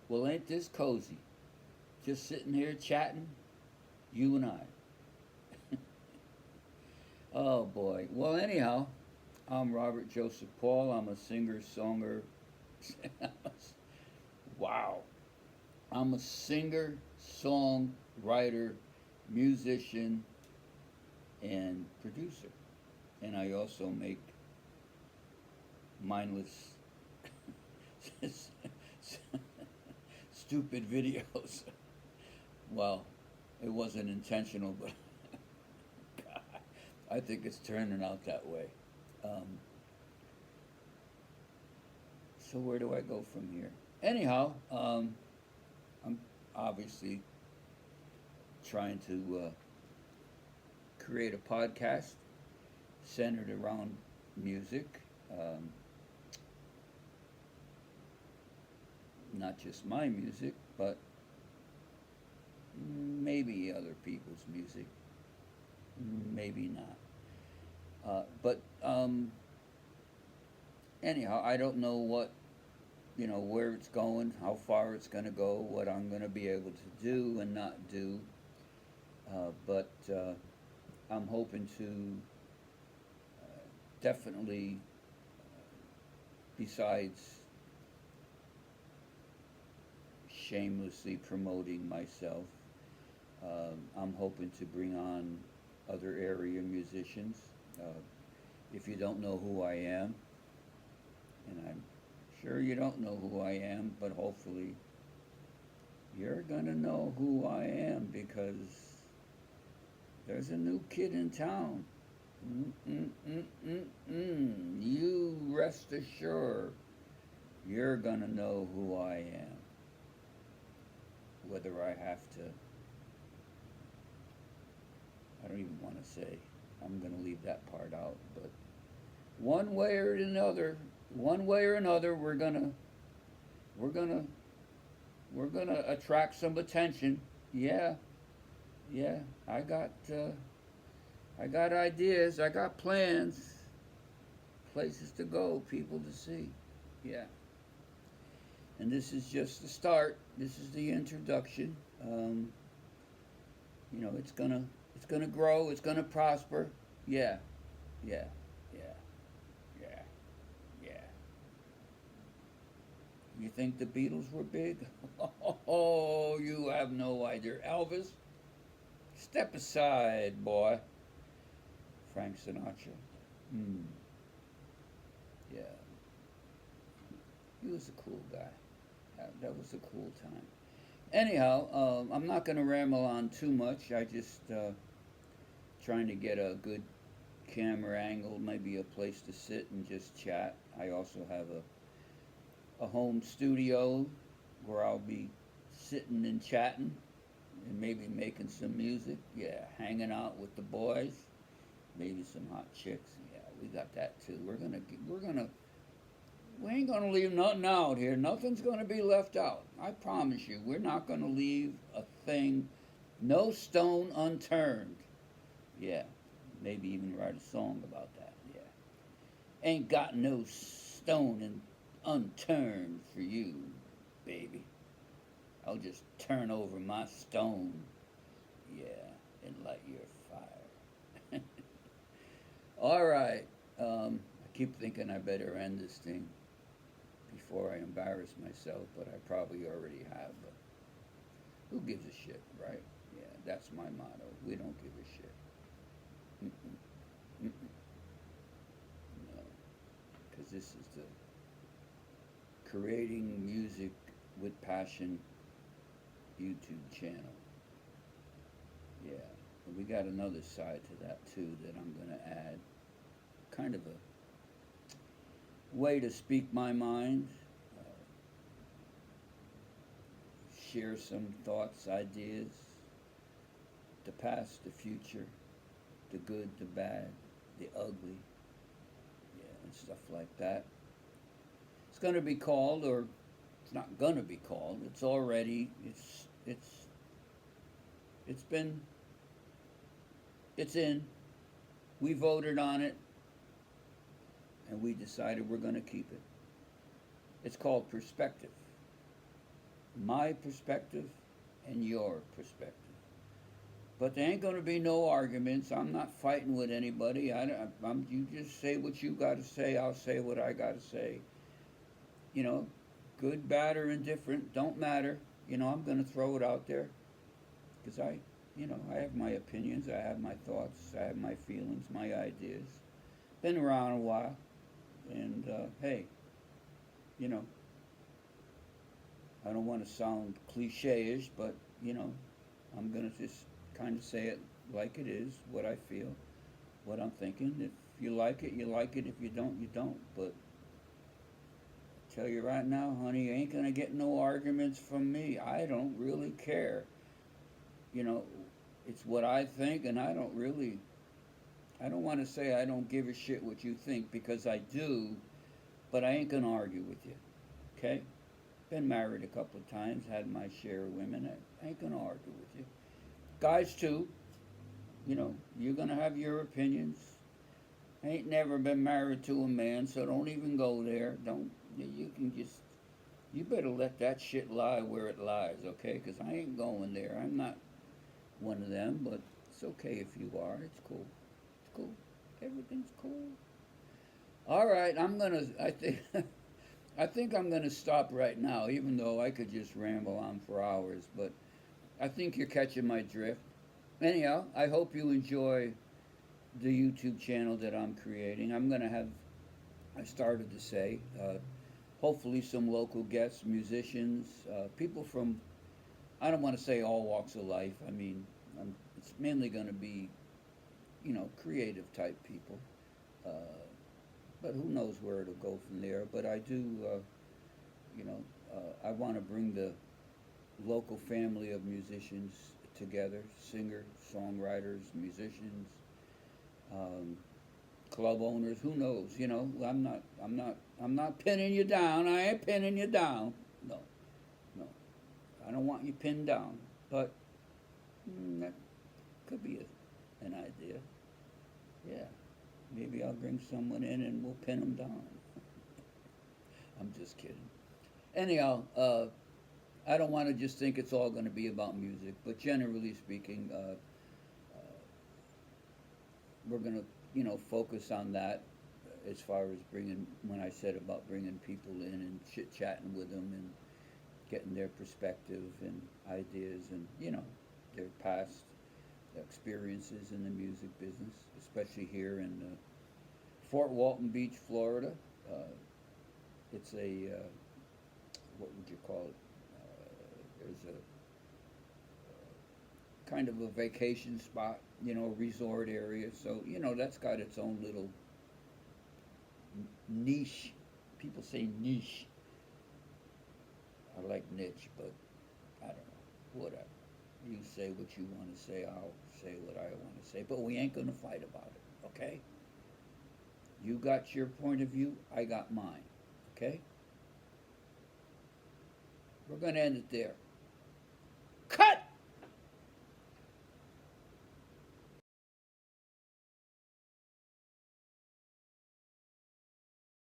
Well, ain't this cozy? Just sitting here chatting, you and I. Oh boy. Well, anyhow, I'm Robert Joseph Paul. I'm a singer, songer. Wow. I'm a singer, songwriter, musician, and producer. And I also make mindless, stupid videos. Well, it wasn't intentional, but I think it's turning out that way. Um, so where do I go from here? Anyhow, I'm obviously trying to create a podcast centered around music, um, not just my music, but maybe other people's music, maybe not. But anyhow, I don't know where it's going, how far it's going to go, what I'm going to be able to do and not do. But I'm hoping to definitely, besides shamelessly promoting myself, I'm hoping to bring on other area musicians. Uh, if you don't know who I am, and I'm sure you don't know who I am, but hopefully you're gonna know who I am because there's a new kid in town. Mm-mm-mm-mm-mm. You rest assured you're gonna know who I am. Whether I have to, I don't even want to say, I'm gonna leave that part out, but one way or another, we're gonna, we're gonna attract some attention. Yeah, yeah, I got, I got ideas, I got plans, places to go, people to see. Yeah. And this is just the start. This is the introduction. Um, it's gonna grow. It's gonna prosper. Yeah, yeah, yeah, yeah, yeah. You think the Beatles were big? Oh, you have no idea. Elvis, step aside, boy. Frank Sinatra. Hmm. Yeah, he was a cool guy. That was a cool time. Anyhow, I'm not going to ramble on too much. I just trying to get a good camera angle, maybe a place to sit and just chat. I also have a home studio where I'll be sitting and chatting and maybe making some music. Yeah, hanging out with the boys, maybe some hot chicks. Yeah, we got that too. We ain't gonna leave nothing out here. Nothing's gonna be left out. I promise you, we're not gonna leave a thing, no stone unturned. Yeah, maybe even write a song about that. Yeah, ain't got no stone unturned for you, baby. I'll just turn over my stone. Yeah, and light your fire. All right. I keep thinking I better end this thing before I embarrass myself, but I probably already have. But who gives a shit, right? Yeah, that's my motto. We don't give a shit. Mm-mm, mm-mm, no, because this is the Creating Music with Passion YouTube channel. Yeah, but we got another side to that too that I'm going to add. Kind of a way to speak my mind, uh, share some thoughts, ideas, the past, the future, the good, the bad, the ugly, yeah, and stuff like that. It's going to be called, or it's not going to be called. It's already. It's been. It's in. We voted on it, and we decided we're going to keep it. It's called Perspective. my perspective and your perspective. But there ain't gonna be no arguments. I'm not fighting with anybody. You just say what you got to say. I'll say what I got to say. You know, good, bad, or indifferent don't matter. I'm gonna throw it out there because I have my opinions. I have my thoughts. I have my feelings, my ideas. Been around a while, and hey, you know, I don't want to sound cliche-ish, but I'm gonna just kind of say it like it is, what I feel, what I'm thinking. If you like it, you like it. If you don't, you don't. But I tell you right now, honey, you ain't gonna get no arguments from me. I don't really care. You know, it's what I think, and I don't want to say I don't give a shit what you think because I do, but I ain't gonna argue with you. Okay? Been married a couple of times, had my share of women. I ain't gonna argue with you. Guys too, you're gonna have your opinions. I ain't never been married to a man, so don't even go there. Don't you can just you better let that shit lie where it lies, okay? Because I ain't going there. I'm not one of them, but it's okay if you are. It's cool. It's cool. Everything's cool. All right, I think I think I'm gonna stop right now, even though I could just ramble on for hours. But I think you're catching my drift. Anyhow, I hope you enjoy the YouTube channel that I'm creating. I started to say, hopefully some local guests, musicians, people from, I don't want to say all walks of life. I mean, it's mainly going to be, creative type people. Uh, but who knows where it'll go from there. But I do, I want to bring the local family of musicians together, singers, songwriters, musicians, um, club owners. Who knows? I'm not pinning you down. I ain't pinning you down. No, no, I don't want you pinned down. But that could be an idea. Yeah, maybe I'll bring someone in and we'll pin them down. I'm just kidding. Anyhow, I don't want to just think it's all going to be about music, but generally speaking, we're going to, focus on that as far as when I said about bringing people in and chit chatting with them and getting their perspective and ideas and, their past experiences in the music business, especially here in Fort Walton Beach, Florida. It's what would you call it? There's a kind of a vacation spot, resort area. So, that's got its own little niche. People say niche. I like niche, but I don't know. Whatever. You say what you want to say. I'll say what I want to say. But we ain't going to fight about it, okay? You got your point of view. I got mine, okay? We're going to end it there. Cut!